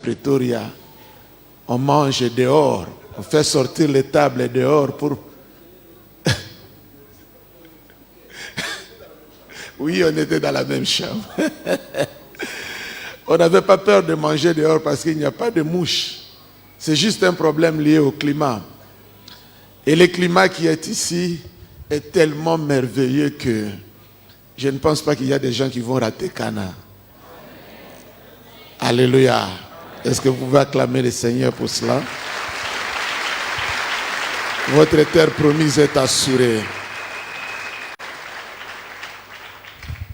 Pretoria, on mange dehors. On fait sortir les tables dehors pour... Oui, on était dans la même chambre. On n'avait pas peur de manger dehors parce qu'il n'y a pas de mouches. C'est juste un problème lié au climat. Et le climat qui est ici est tellement merveilleux que je ne pense pas qu'il y a des gens qui vont rater Cana. Alléluia. Est-ce que vous pouvez acclamer le Seigneur pour cela? Votre terre promise est assurée.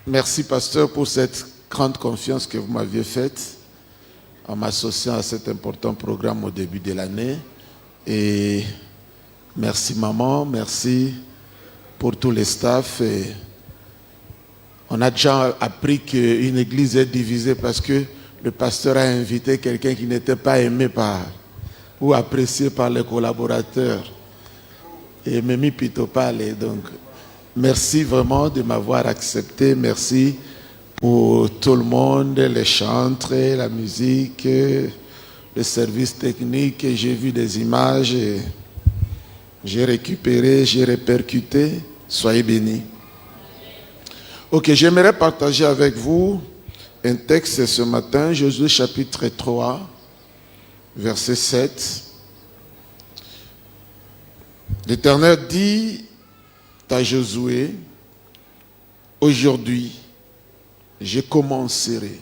Merci, pasteur, pour cette grande confiance que vous m'aviez faite en m'associant à cet important programme au début de l'année. Et merci, maman. Merci pour tous les staffs. Et on a déjà appris qu'une église est divisée parce que le pasteur a invité quelqu'un qui n'était pas aimé par ou apprécié par les collaborateurs. Et Mimi Pito parle. Donc, merci vraiment de m'avoir accepté. Merci pour tout le monde, les chantres, la musique, le service technique. J'ai vu des images, j'ai récupéré, j'ai répercuté. Soyez bénis. Ok, j'aimerais partager avec vous un texte ce matin, Josué chapitre 3, verset 7. L'Éternel dit à Josué, aujourd'hui, je commencerai.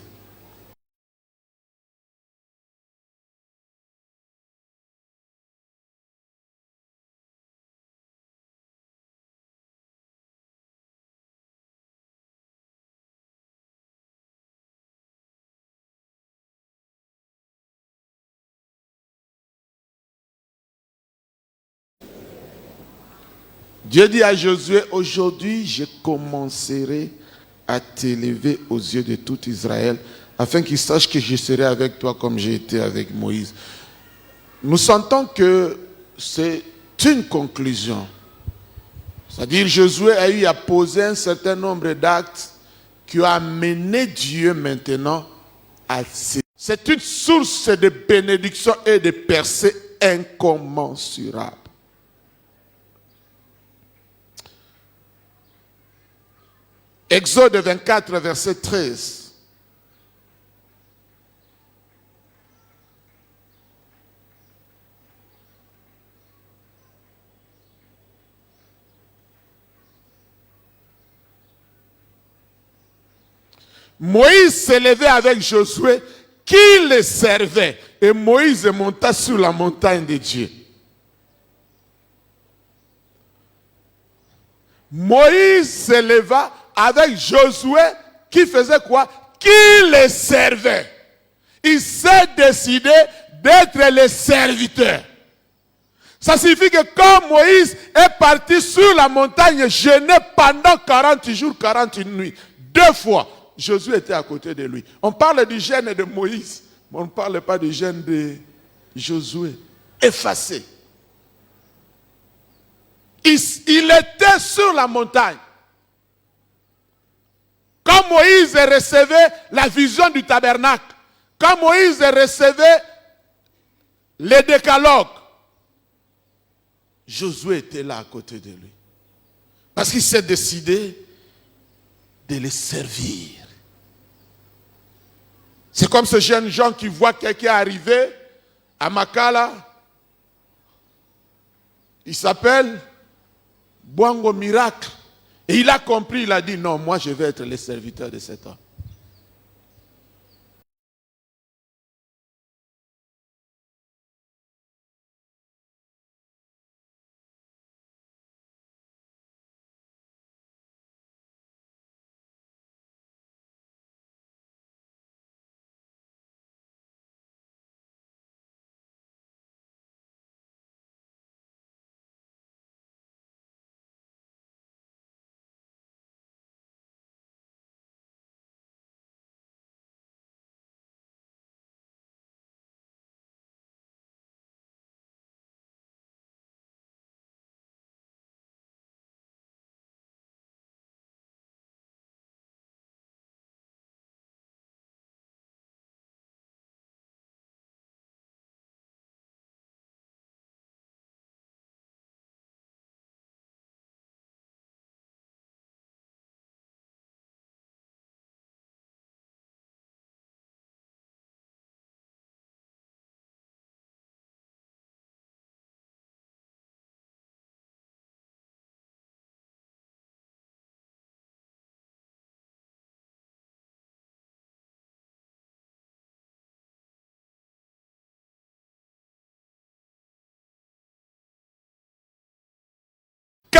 Dieu dit à Josué, aujourd'hui je commencerai à t'élever aux yeux de tout Israël, afin qu'ils sachent que je serai avec toi comme j'ai été avec Moïse. Nous sentons que c'est une conclusion. C'est-à-dire Josué a eu à poser un certain nombre d'actes qui ont amené Dieu maintenant à... C'est une source de bénédiction et de percée incommensurable. Exode 24, verset 13. Moïse s'élevait avec Josué qui le servait. Et Moïse monta sur la montagne de Dieu. Moïse s'éleva avec Josué qui faisait quoi? Qui le servait. Il s'est décidé d'être le serviteur. Ça signifie que quand Moïse est parti sur la montagne jeûner pendant 40 jours, 40 nuits, 2 fois, Josué était à côté de lui. On parle du jeûne de Moïse, mais on ne parle pas du jeûne de Josué. Effacé. Il était sur la montagne. Quand Moïse recevait la vision du tabernacle, quand Moïse recevait les décalogues, Josué était là à côté de lui. Parce qu'il s'est décidé de les servir. C'est comme ce jeune Jean qui voit quelqu'un arriver à Makala. Il s'appelle Boango Miracle. Et il a compris, il a dit non, moi je vais être le serviteur de cet homme.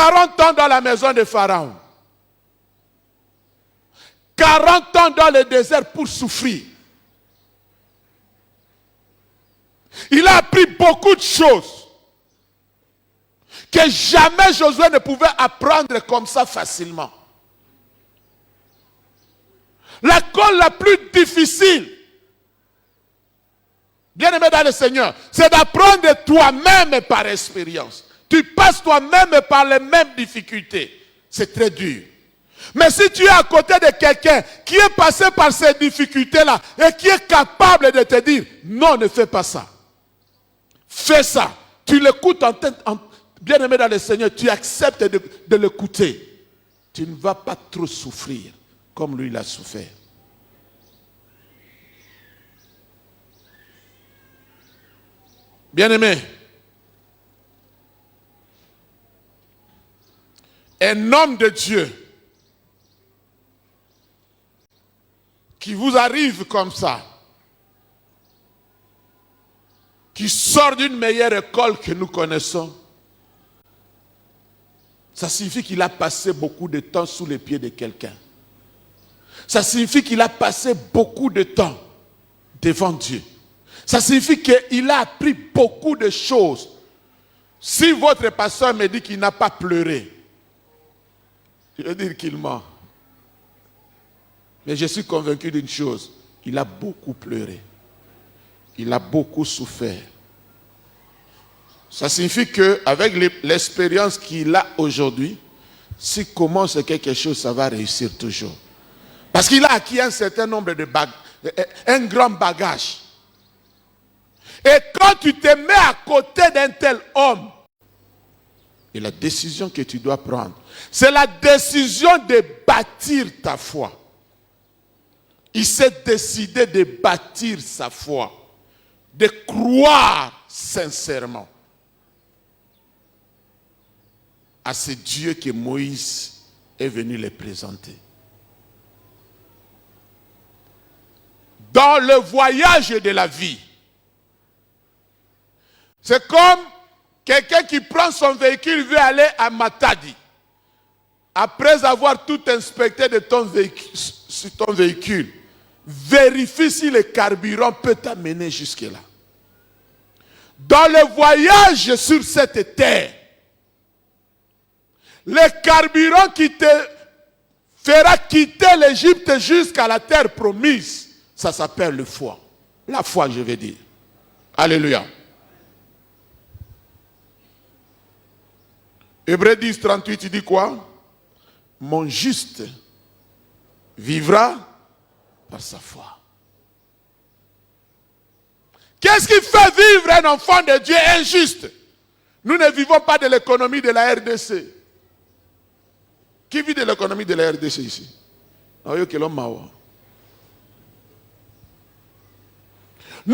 40 ans dans la maison de Pharaon. 40 ans dans le désert pour souffrir. Il a appris beaucoup de choses que jamais Josué ne pouvait apprendre comme ça facilement. La cause la plus difficile, bien aimé dans le Seigneur, c'est d'apprendre toi-même par expérience. Tu passes toi-même par les mêmes difficultés. C'est très dur. Mais si tu es à côté de quelqu'un qui est passé par ces difficultés-là et qui est capable de te dire, non, ne fais pas ça. Fais ça. Tu l'écoutes bien aimé dans le Seigneur, tu acceptes de l'écouter. Tu ne vas pas trop souffrir comme lui il a souffert. Bien aimé, un homme de Dieu qui vous arrive comme ça, qui sort d'une meilleure école que nous connaissons, ça signifie qu'il a passé beaucoup de temps sous les pieds de quelqu'un. Ça signifie qu'il a passé beaucoup de temps devant Dieu. Ça signifie qu'il a appris beaucoup de choses. Si votre pasteur me dit qu'il n'a pas pleuré, je veux dire qu'il ment. Mais je suis convaincu d'une chose, il a beaucoup pleuré. Il a beaucoup souffert. Ça signifie qu'avec l'expérience qu'il a aujourd'hui, s'il commence quelque chose, ça va réussir toujours. Parce qu'il a acquis un certain nombre de bagages, un grand bagage. Et quand tu te mets à côté d'un tel homme, et la décision que tu dois prendre, c'est la décision de bâtir ta foi. Il s'est décidé de bâtir sa foi, de croire sincèrement à ce Dieu que Moïse est venu les présenter. Dans le voyage de la vie, c'est comme quelqu'un qui prend son véhicule, veut aller à Matadi. Après avoir tout inspecté de ton véhicule, vérifie si le carburant peut t'amener jusque-là. Dans le voyage sur cette terre, le carburant qui te fera quitter l'Égypte jusqu'à la terre promise, ça s'appelle le foi. La foi, je vais dire. Alléluia. Hébreux 10, 38, il dit quoi? Mon juste vivra par sa foi. Qu'est-ce qui fait vivre un enfant de Dieu injuste? Nous ne vivons pas de l'économie de la RDC. Qui vit de l'économie de la RDC ici? Nous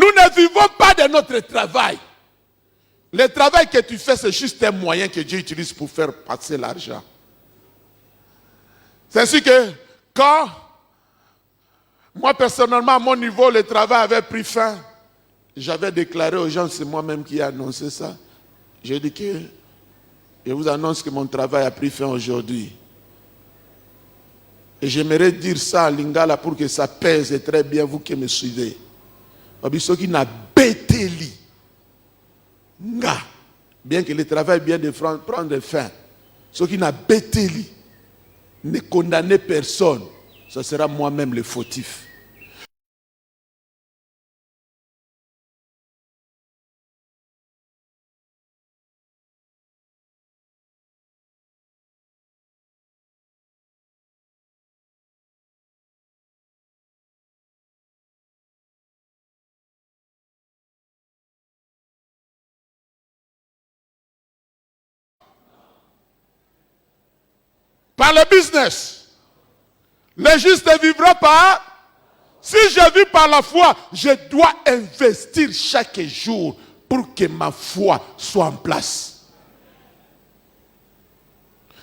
ne vivons pas de notre travail. Le travail que tu fais, c'est juste un moyen que Dieu utilise pour faire passer l'argent. C'est ainsi que quand, moi personnellement, à mon niveau, le travail avait pris fin, j'avais déclaré aux gens, c'est moi-même qui ai annoncé ça. J'ai dit que je vous annonce que mon travail a pris fin aujourd'hui. Et j'aimerais dire ça à Lingala pour que ça pèse très bien, vous qui me suivez. Ce qui n'a bêté li. Bien que le travail vient de prendre fin, ce qui n'a bêté li, ne condamnez personne, ce sera moi-même le fautif. Par le business. Le juste ne vivra pas. Si je vis par la foi, je dois investir chaque jour pour que ma foi soit en place.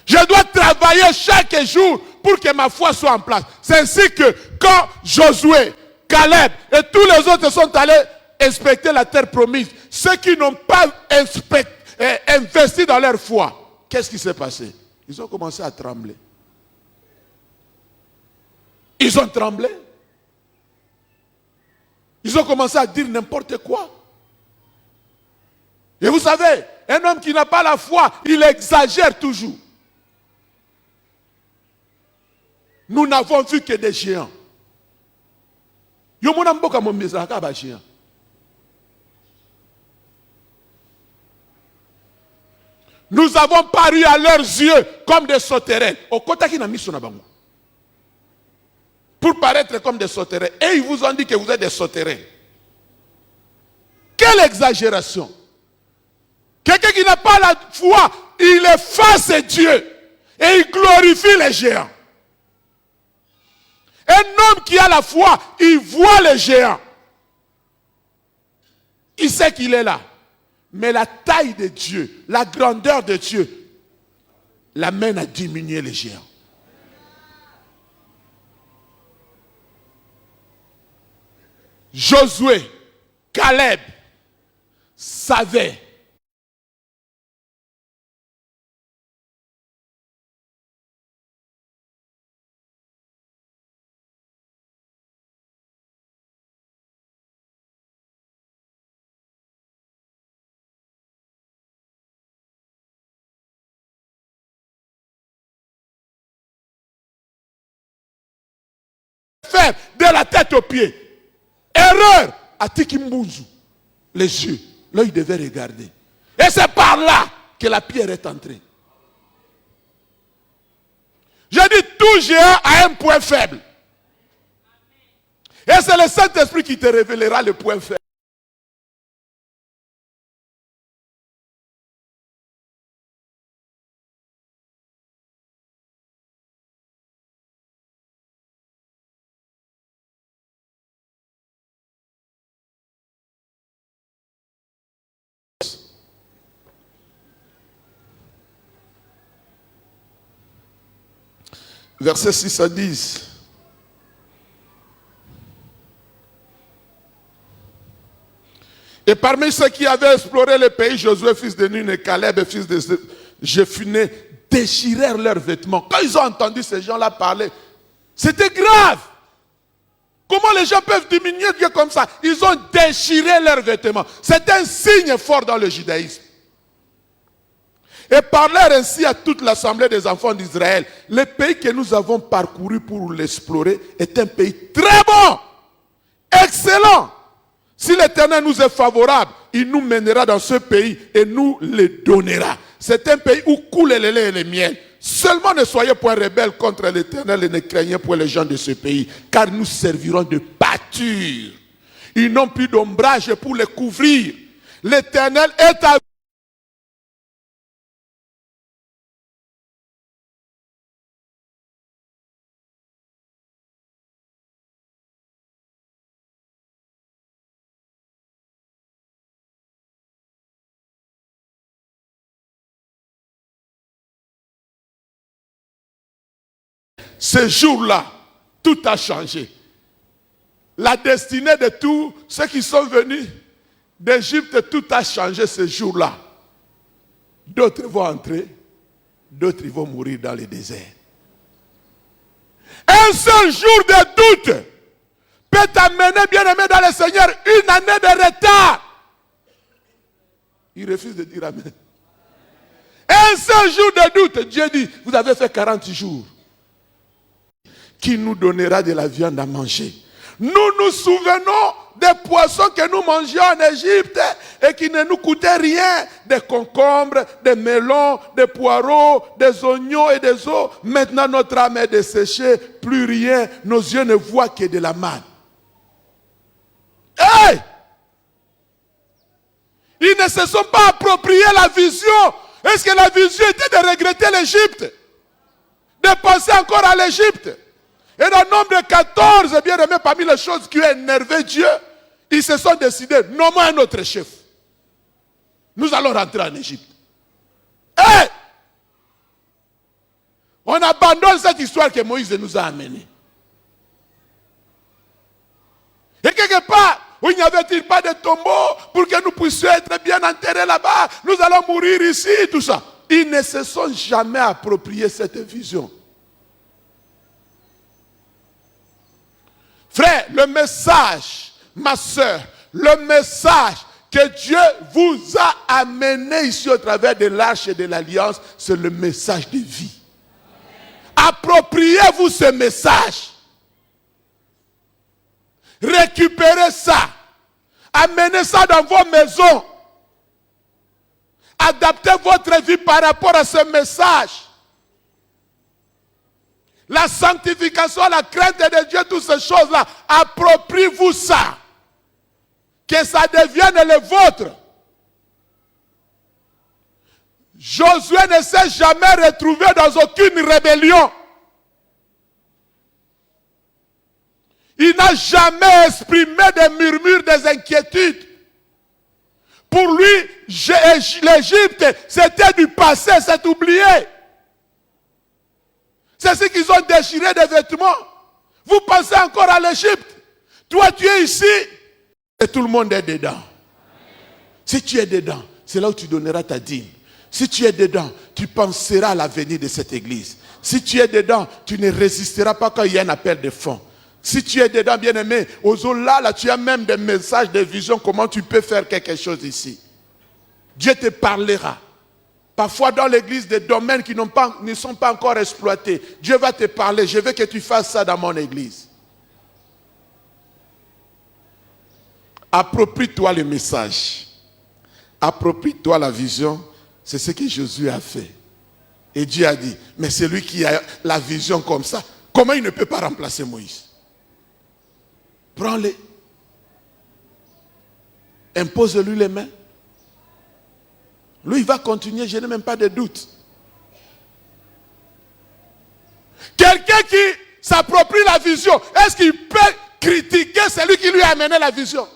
Je dois travailler chaque jour pour que ma foi soit en place. C'est ainsi que quand Josué, Caleb et tous les autres sont allés inspecter la terre promise, ceux qui n'ont pas investi dans leur foi, qu'est-ce qui s'est passé? Ils ont commencé à trembler. Ils ont tremblé. Ils ont commencé à dire n'importe quoi. Et vous savez, un homme qui n'a pas la foi, il exagère toujours. Nous n'avons vu que des géants. Nous avons paru à leurs yeux comme des sauterelles. Pour paraître comme des sauterelles. Et ils vous ont dit que vous êtes des sauterelles. Quelle exagération! Quelqu'un qui n'a pas la foi, il efface Dieu et il glorifie les géants. Un homme qui a la foi, il voit les géants. Il sait qu'il est là. Mais la taille de Dieu, la grandeur de Dieu, l'amène à diminuer les géants. Josué, Caleb savaient faire de la tête aux pieds. Erreur à Tikimbunzu. Les yeux, l'œil devait regarder. Et c'est par là que la pierre est entrée. Je dis tout géant a un point faible. Et c'est le Saint-Esprit qui te révélera le point faible. Versets 6 à 10. Et parmi ceux qui avaient exploré le pays, Josué, fils de Nun, et Caleb, fils de Jephuné, déchirèrent leurs vêtements. Quand ils ont entendu ces gens-là parler, c'était grave. Comment les gens peuvent diminuer Dieu comme ça? Ils ont déchiré leurs vêtements. C'est un signe fort dans le judaïsme. Et parlèrent ainsi à toute l'assemblée des enfants d'Israël. Le pays que nous avons parcouru pour l'explorer est un pays très bon, excellent. Si l'Éternel nous est favorable, il nous mènera dans ce pays et nous le donnera. C'est un pays où coule le lait et le miel. Seulement ne soyez point rebelles contre l'Éternel et ne craignez point les gens de ce pays, car nous servirons de pâture. Ils n'ont plus d'ombrage pour les couvrir. L'Éternel est à ce jour-là, tout a changé. La destinée de tous ceux qui sont venus d'Égypte, tout a changé ce jour-là. D'autres vont entrer, d'autres vont mourir dans le désert. Un seul jour de doute peut t'amener, bien-aimé dans le Seigneur, une année de retard. Il refuse de dire amen. Un seul jour de doute, Dieu dit, vous avez fait 40 jours. Qui nous donnera de la viande à manger. Nous nous souvenons des poissons que nous mangions en Égypte et qui ne nous coûtaient rien. Des concombres, des melons, des poireaux, des oignons et des os. Maintenant notre âme est desséchée, plus rien. Nos yeux ne voient que de la manne. Hey! Ils ne se sont pas appropriés la vision. Est-ce que la vision était de regretter l'Égypte? De penser encore à l'Égypte? Et dans le nombre de 14, bien aimé, parmi les choses qui ont énervé Dieu, ils se sont décidés, nommons un autre chef. Nous allons rentrer en Égypte. Hey! On abandonne cette histoire que Moïse nous a amenée. Et quelque part, où il n'y avait-il pas de tombeau pour que nous puissions être bien enterrés là-bas? Nous allons mourir ici, tout ça. ils ne se sont jamais appropriés cette vision. Frère, le message, ma soeur, le message que Dieu vous a amené ici au travers de l'arche et de l'alliance, c'est le message de vie. Appropriez-vous ce message. Récupérez ça. Amenez ça dans vos maisons. Adaptez votre vie par rapport à ce message. La sanctification, la crainte de Dieu, toutes ces choses-là, appropriez-vous ça. Que ça devienne le vôtre. Josué ne s'est jamais retrouvé dans aucune rébellion. Il n'a jamais exprimé des murmures, des inquiétudes. Pour lui, l'Égypte, c'était du passé, c'est oublié. C'est ce qu'ils ont déchiré des vêtements. Vous pensez encore à l'Égypte. Toi, tu es ici et tout le monde est dedans. Si tu es dedans, c'est là où tu donneras ta dîme. Si tu es dedans, tu penseras à l'avenir de cette église. Si tu es dedans, tu ne résisteras pas quand il y a un appel de fonds. Si tu es dedans, bien-aimé, là, tu as même des messages, des visions, comment tu peux faire quelque chose ici. Dieu te parlera. Parfois dans l'église, des domaines qui ne sont pas encore exploités. Dieu va te parler. Je veux que tu fasses ça dans mon église. Approprie-toi le message. Approprie-toi la vision. C'est ce que Jésus a fait. Et Dieu a dit, mais celui qui a la vision comme ça, comment il ne peut pas remplacer Moïse? Prends-le. Impose-lui les mains. Lui, il va continuer, je n'ai même pas de doute. Quelqu'un qui s'approprie la vision, est-ce qu'il peut critiquer celui qui lui a amené la vision?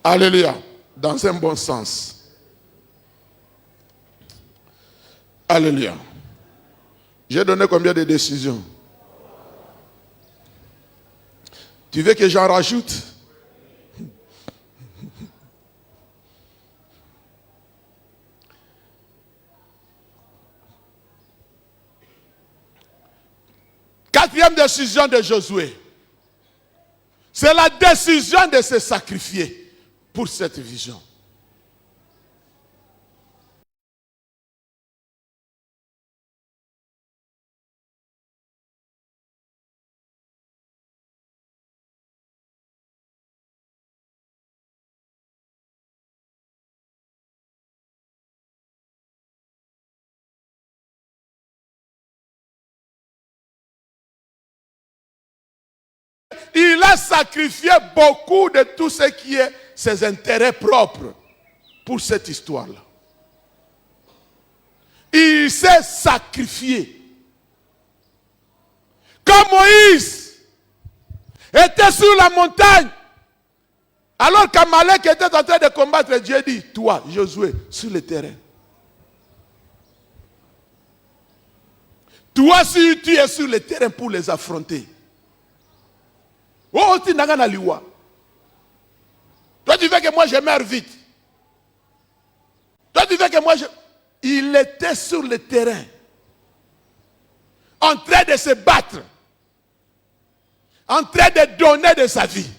Alléluia. Dans un bon sens. Alléluia. J'ai donné combien de décisions? Tu veux que j'en rajoute? Quatrième décision de Josué. C'est la décision de se sacrifier pour cette vision. Il a sacrifié beaucoup de tout ce qui est ses intérêts propres pour cette histoire-là. Il s'est sacrifié. Quand Moïse était sur la montagne, alors qu'Amalek était en train de combattre, Dieu dit, toi, Josué, sur le terrain. Toi, si tu es sur le terrain pour les affronter. Oh, tu n'as pas liwa. Toi, tu veux que moi je meure vite. Toi, tu veux que moi je... Il était sur le terrain, en train de se battre, en train de donner de sa vie.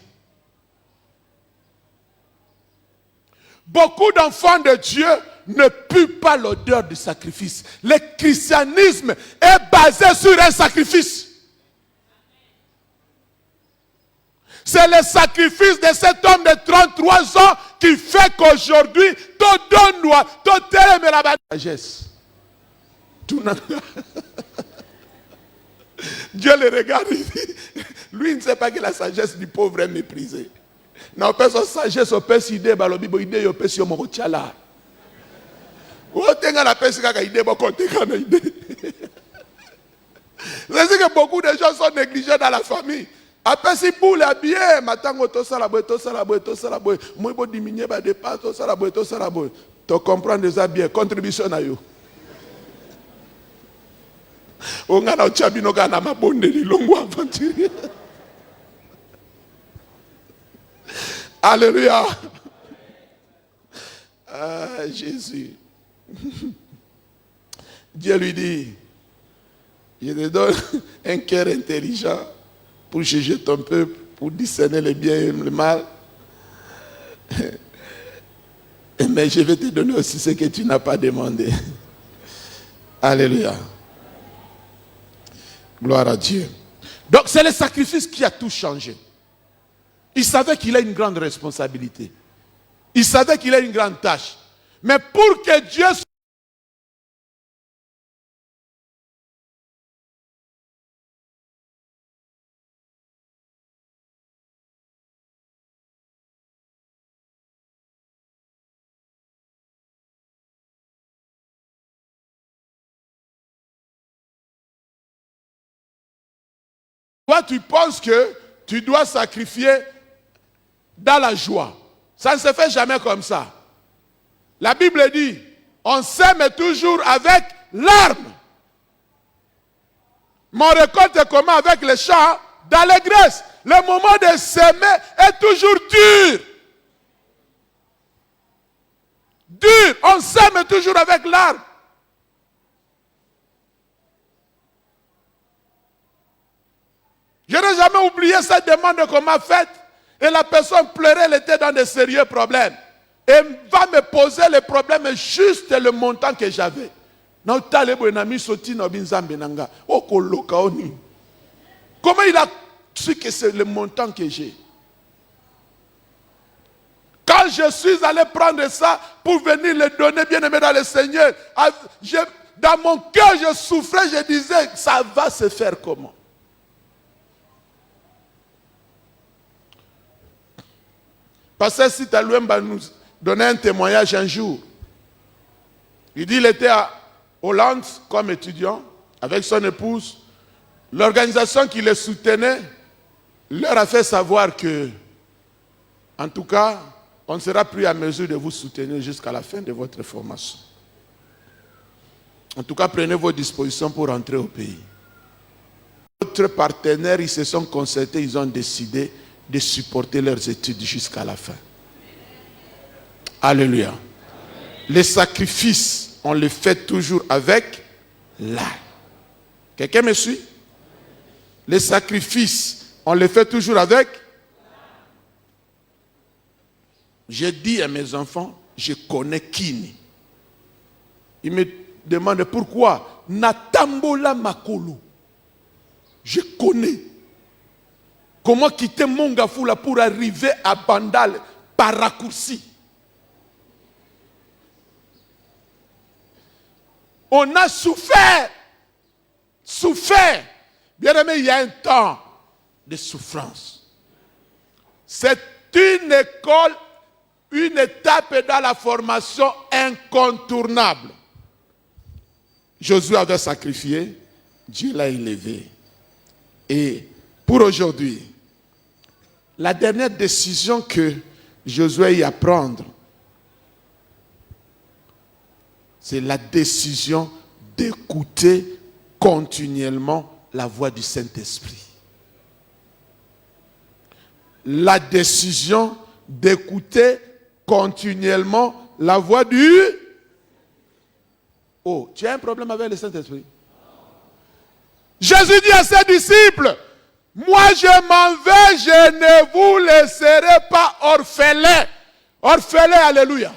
Beaucoup d'enfants de Dieu ne puent pas l'odeur du sacrifice. Le christianisme est basé sur un sacrifice. C'est le sacrifice de cet homme de 33 ans qui fait qu'aujourd'hui, tout donne noir, tout terrain mais la sagesse. Dieu le regarde, il dit, lui il ne sait pas que la sagesse du pauvre est méprisée. Non, pas sa sagesse, on peut s'idée, balobi, idée, on peut s'y montrer là. C'est que beaucoup de gens sont négligés dans la famille. Après, si pour les bien, maintenant, tout ça, moi, je diminuer ma dépense, tout ça, tu comprends déjà bien, contribution à eux. On a un chabino qui a ma bonne longue aventure. Alléluia. Ah, Jésus. Dieu lui dit, je te donne un cœur intelligent pour juger ton peuple, pour discerner le bien et le mal. Mais je vais te donner aussi ce que tu n'as pas demandé. Alléluia. Gloire à Dieu. Donc c'est le sacrifice qui a tout changé. Il savait qu'il a une grande responsabilité. Il savait qu'il a une grande tâche. Mais pour que Dieu soit... Toi, tu penses que tu dois sacrifier dans la joie. Ça ne se fait jamais comme ça. La Bible dit, on sème toujours avec larmes. Mon récolte est comment avec les chants d'allégresse. Le moment de s'aimer est toujours dur. Dur. On s'aime toujours avec larmes. Je n'ai jamais oublié cette demande qu'on m'a faite. Et la personne pleurait, elle était dans de sérieux problèmes. Et va me poser le problème juste le montant que j'avais. Comment il a su que c'est le montant que j'ai? Quand je suis allé prendre ça pour venir le donner, bien aimé dans le Seigneur, dans mon cœur je souffrais, je disais, ça va se faire comment? Pasteur Sita Luemba nous donnait un témoignage un jour. Il dit qu'il était à Hollande comme étudiant avec son épouse. L'organisation qui les soutenait leur a fait savoir que, en tout cas, on ne sera plus à mesure de vous soutenir jusqu'à la fin de votre formation. En tout cas, prenez vos dispositions pour rentrer au pays. D'autres partenaires, ils se sont concertés, ils ont décidé de supporter leurs études jusqu'à la fin. Alléluia. Les sacrifices, on les fait toujours avec l'âme. Quelqu'un me suit? Les sacrifices, on les fait toujours avec. J'ai dit à mes enfants, je connais Kini. Ils me demandent pourquoi. Natambola Makolo. Je connais. Comment quitter Mongafula pour arriver à Bandal par raccourci? On a souffert. Souffert. Bien aimé, il y a un temps de souffrance. C'est une école, une étape dans la formation incontournable. Josué avait sacrifié, Dieu l'a élevé. Et pour aujourd'hui, la dernière décision que Josué a à prendre, c'est la décision d'écouter continuellement la voix du Saint-Esprit. La décision d'écouter continuellement la voix du... Oh, tu as un problème avec le Saint-Esprit? Jésus dit à ses disciples, moi je m'en vais, je ne vous laisserai pas orphelins. Orphelins, alléluia.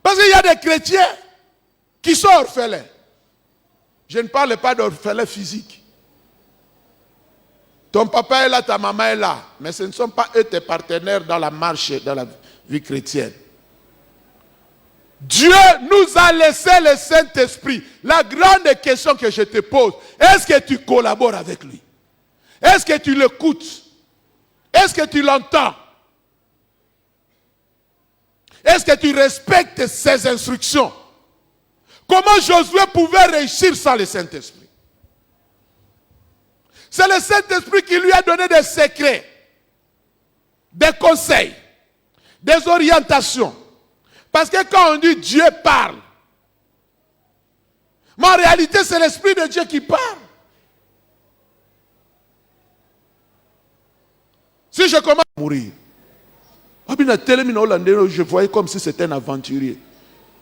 Parce qu'il y a des chrétiens qui sont orphelins. Je ne parle pas d'orphelins physiques. Ton papa est là, ta maman est là. Mais ce ne sont pas eux tes partenaires dans la marche, dans la vie chrétienne. Dieu nous a laissé le Saint-Esprit. La grande question que je te pose, est-ce que tu collabores avec lui? Est-ce que tu l'écoutes? Est-ce que tu l'entends? Et Est-ce que tu respectes ses instructions? Comment Josué pouvait réussir sans le Saint-Esprit? C'est le Saint-Esprit qui lui a donné des secrets, des conseils, des orientations. Parce que quand on dit Dieu parle, mais en réalité c'est l'Esprit de Dieu qui parle. Si je commence à mourir, je voyais comme si c'était un aventurier.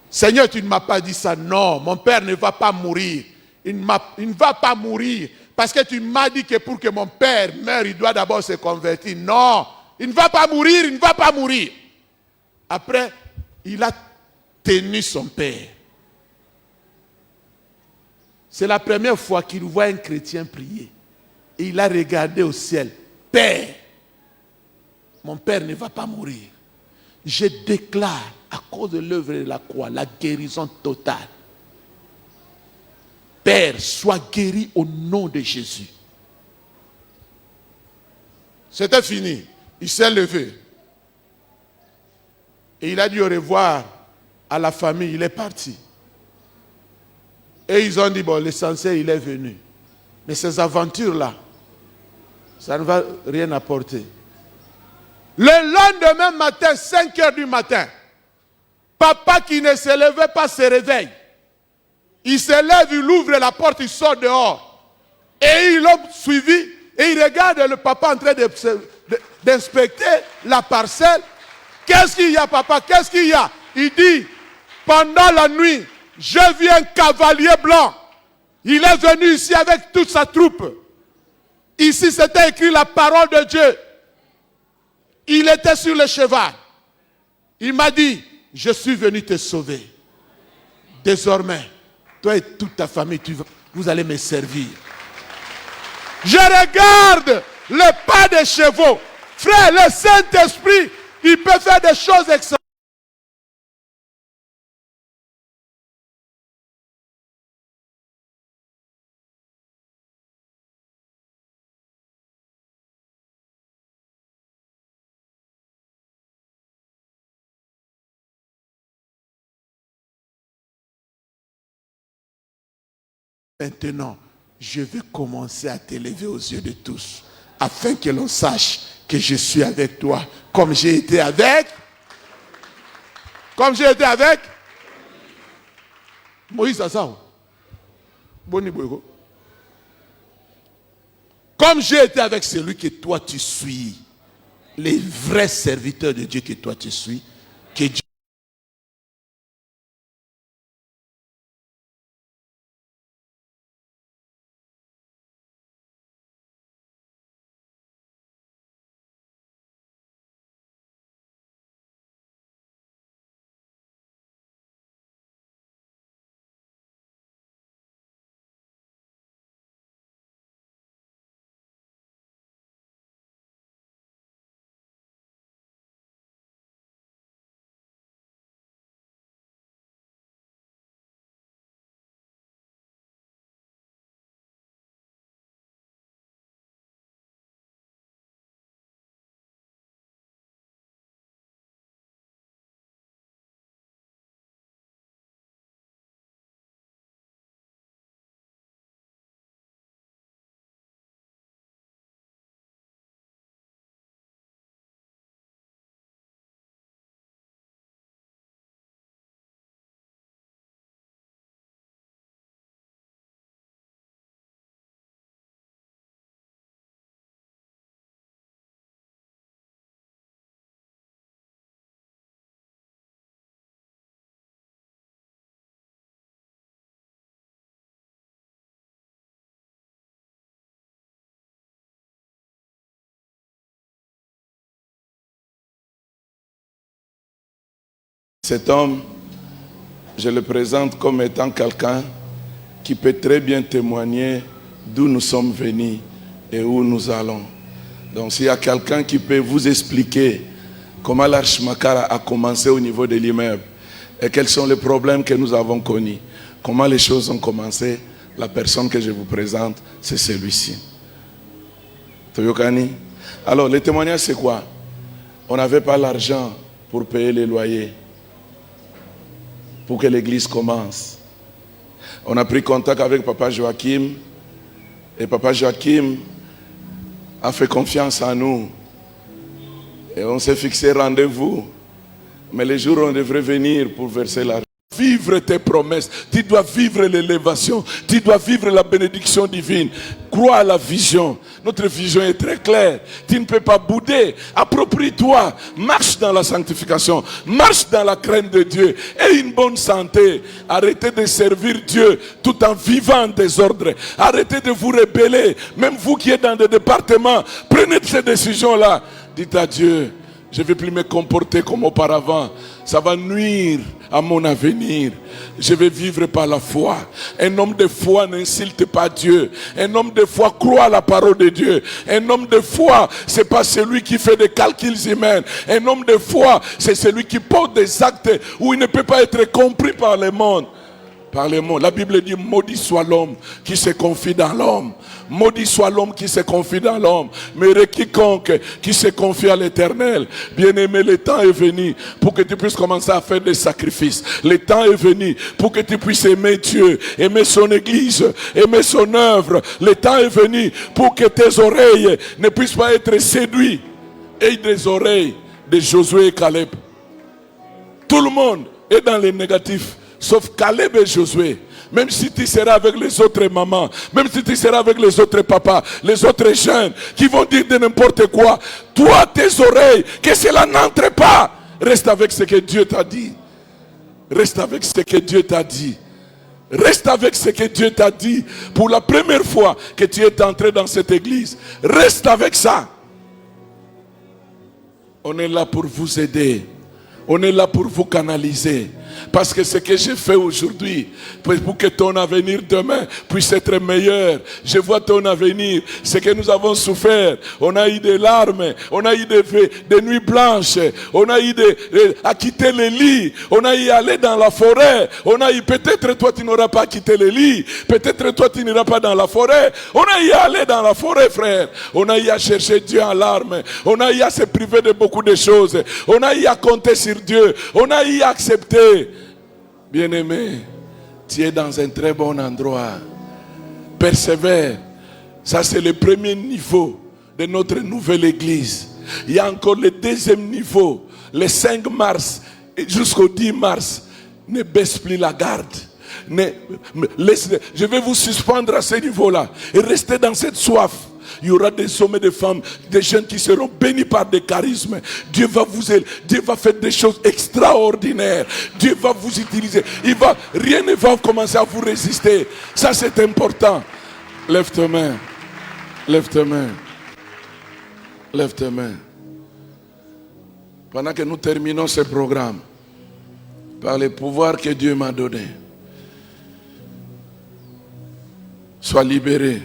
Seigneur, tu ne m'as pas dit ça. Non, mon père ne va pas mourir. Il ne va pas mourir. Parce que tu m'as dit que pour que mon père meure, il doit d'abord se convertir. Non, il ne va pas mourir, il ne va pas mourir. Après, il a tenu son père. C'est la première fois qu'il voit un chrétien prier. Et il a regardé au ciel. Père, mon père ne va pas mourir. Je déclare, à cause de l'œuvre de la croix, la guérison totale. Père, sois guéri au nom de Jésus. C'était fini. Il s'est levé. Et il a dit au revoir à la famille. Il est parti. Et ils ont dit, bon, l'essentiel, il est venu. Mais ces aventures-là, ça ne va rien apporter. Le lendemain matin, 5 heures du matin, papa qui ne se levait pas se réveille. Il se lève, il ouvre la porte, il sort dehors. Et ils l'ont suivi et il regarde le papa en train d'inspecter la parcelle. Qu'est-ce qu'il y a, papa? Qu'est-ce qu'il y a? Il dit, pendant la nuit, j'ai vu un cavalier blanc. Il est venu ici avec toute sa troupe. Ici, c'était écrit la parole de Dieu. Il était sur le cheval. Il m'a dit, je suis venu te sauver. Désormais, toi et toute ta famille, vous allez me servir. Je regarde le pas des chevaux. Frère, le Saint-Esprit, il peut faire des choses excellentes. Maintenant, je vais commencer à t'élever aux yeux de tous, afin que l'on sache que je suis avec toi, comme j'ai été avec Moïse Assao. Comme j'ai été avec celui que toi tu suis, les vrais serviteurs de Dieu que toi tu suis, que Dieu. Cet homme, je le présente comme étant quelqu'un qui peut très bien témoigner d'où nous sommes venus et où nous allons. Donc s'il y a quelqu'un qui peut vous expliquer comment l'Arche Makara a commencé au niveau de l'immeuble et quels sont les problèmes que nous avons connus, comment les choses ont commencé, la personne que je vous présente, c'est celui-ci. Toyokani. Alors le témoignage c'est quoi? On n'avait pas l'argent pour payer les loyers. pour que l'église commence. On a pris contact avec Papa Joachim et Papa Joachim a fait confiance en nous. Et on s'est fixé rendez-vous. Mais les jours où on devrait venir pour verser l'argent. Vivre tes promesses. Tu dois vivre l'élévation. Tu dois vivre la bénédiction divine. Crois à la vision. Notre vision est très claire. Tu ne peux pas bouder. Approprie-toi. Marche dans la sanctification. Marche dans la crainte de Dieu. Aie une bonne santé. Arrêtez de servir Dieu tout en vivant en désordre. Arrêtez de vous rebeller. Même vous qui êtes dans des départements, prenez ces décisions-là. Dites à Dieu, je ne vais plus me comporter comme auparavant. Ça va nuire à mon avenir. Je vais vivre par la foi. Un homme de foi n'insulte pas Dieu. Un homme de foi croit à la parole de Dieu. Un homme de foi, ce n'est pas celui qui fait des calculs humains. Un homme de foi, c'est celui qui porte des actes où il ne peut pas être compris par le monde. Par le monde. La Bible dit, maudit soit l'homme qui se confie dans l'homme. Maudit soit l'homme qui se confie dans l'homme. Mais quiconque qui se confie à l'Éternel. Bien-aimé, le temps est venu pour que tu puisses commencer à faire des sacrifices. Le temps est venu pour que tu puisses aimer Dieu, aimer son église, aimer son œuvre. Le temps est venu pour que tes oreilles ne puissent pas être séduites. Et des oreilles de Josué et Caleb. Tout le monde est dans les négatifs. Sauf Caleb et Josué. Même si tu seras avec les autres mamans, même si tu seras avec les autres papas, les autres jeunes qui vont dire de n'importe quoi, toi, tes oreilles, que cela n'entre pas. Reste avec ce que Dieu t'a dit. Reste avec ce que Dieu t'a dit. Reste avec ce que Dieu t'a dit. Pour la première fois que tu es entré dans cette église, reste avec ça. On est là pour vous aider. On est là pour vous canaliser. Parce que ce que j'ai fait aujourd'hui, pour que ton avenir demain puisse être meilleur. Je vois ton avenir, ce que nous avons souffert. On a eu des larmes, on a eu des nuits blanches, on a eu à quitter les lits, on a eu à aller dans la forêt. On a eu, peut-être toi tu n'auras pas quitté les lits, peut-être toi tu n'iras pas dans la forêt. On a eu à aller dans la forêt, frère. On a eu à chercher Dieu en larmes. On a eu à se priver de beaucoup de choses. On a eu à compter sur Dieu. On a eu à accepter. Bien-aimé, tu es dans un très bon endroit. Persévère. Ça, c'est le premier niveau de notre nouvelle église. Il y a encore le deuxième niveau. Le 5 mars jusqu'au 10 mars. Ne baisse plus la garde. Je vais vous suspendre à ce niveau-là. Et restez dans cette soif. Il y aura des hommes et des femmes, des jeunes qui seront bénis par des charismes. Dieu va vous aider. Dieu va faire des choses extraordinaires. Dieu va vous utiliser. Rien ne va commencer à vous résister. Ça, c'est important. Lève tes mains. Lève tes mains. Lève tes mains. Pendant que nous terminons ce programme, par le pouvoir que Dieu m'a donné, sois libéré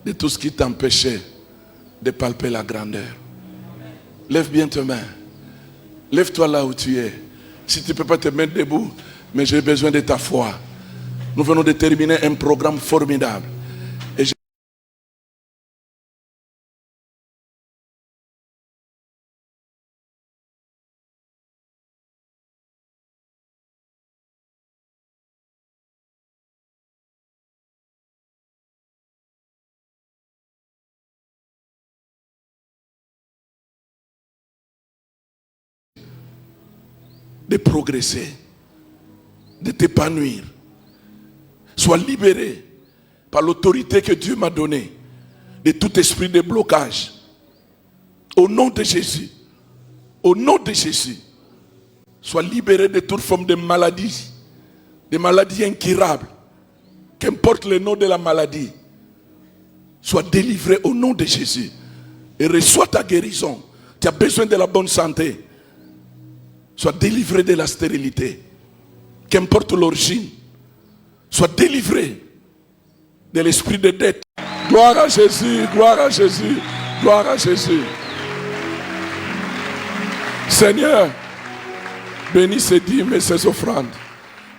de tout ce qui t'empêchait de palper la grandeur. Lève bien tes mains. Lève-toi là où tu es. Si tu ne peux pas te mettre debout, mais j'ai besoin de ta foi. Nous venons de terminer un programme formidable. Et de progresser, de t'épanouir. Sois libéré par l'autorité que Dieu m'a donnée de tout esprit de blocage. Au nom de Jésus. Au nom de Jésus. Sois libéré de toute forme de maladie. Des maladies incurables. Qu'importe le nom de la maladie. Sois délivré au nom de Jésus. Et reçois ta guérison. Tu as besoin de la bonne santé. Sois délivré de la stérilité. Qu'importe l'origine. Sois délivré de l'esprit de dette. Gloire à Jésus, gloire à Jésus, gloire à Jésus. Seigneur, bénis ces dîmes et ces offrandes.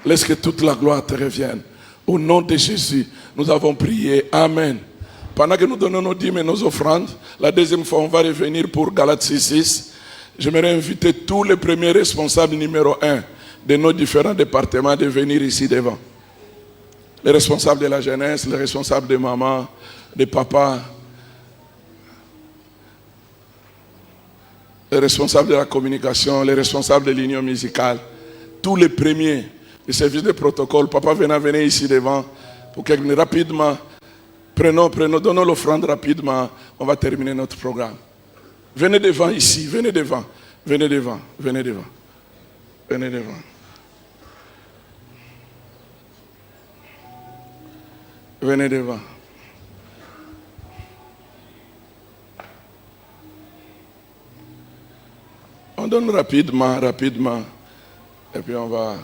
Laisse que toute la gloire te revienne. Au nom de Jésus, nous avons prié. Amen. Pendant que nous donnons nos dîmes et nos offrandes, la deuxième fois, on va revenir pour Galates 6:6. J'aimerais inviter tous les premiers responsables numéro 1 de nos différents départements de venir ici devant. Les responsables de la jeunesse, les responsables de maman, de papa, les responsables de la communication, les responsables de l'union musicale, tous les premiers du service de protocole. Papa, venez ici devant pour que rapidement, donnons l'offrande rapidement, on va terminer notre programme. Venez devant ici, venez devant, venez devant, venez devant, venez devant. Venez devant. On donne rapidement, et puis on va...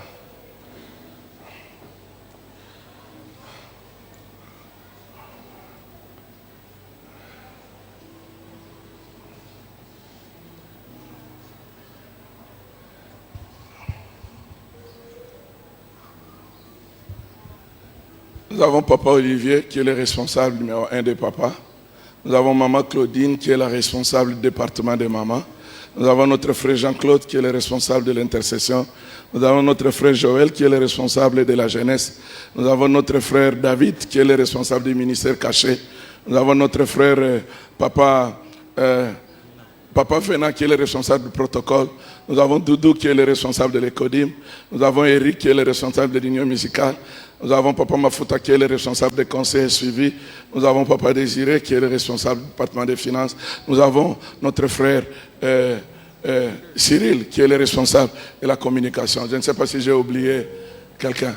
Nous avons Papa Olivier qui est le responsable numéro 1 de Papa. Nous avons Maman Claudine qui est la responsable du département de Maman. Nous avons notre frère Jean-Claude qui est le responsable de l'intercession. Nous avons notre frère Joël qui est le responsable de la jeunesse. Nous avons notre frère David qui est le responsable du ministère caché. Nous avons notre frère Papa Fena qui est le responsable du protocole. Nous avons Doudou qui est le responsable de l'Ecodim. Nous avons Eric qui est le responsable de l'union musicale. Nous avons Papa Mafuta qui est le responsable des conseils et suivis. Nous avons Papa Désiré qui est le responsable du département des finances. Nous avons notre frère Cyril qui est le responsable de la communication. Je ne sais pas si j'ai oublié quelqu'un.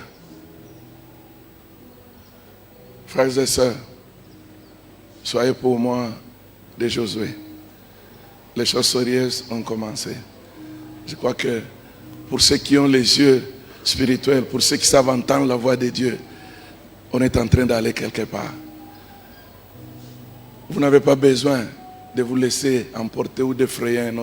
Frères et sœurs, soyez pour moi des Josué. Les choses sérieuses ont commencé. Je crois que pour ceux qui ont les yeux spirituels, pour ceux qui savent entendre la voix de Dieu, on est en train d'aller quelque part. Vous n'avez pas besoin de vous laisser emporter ou d'effrayer un autre.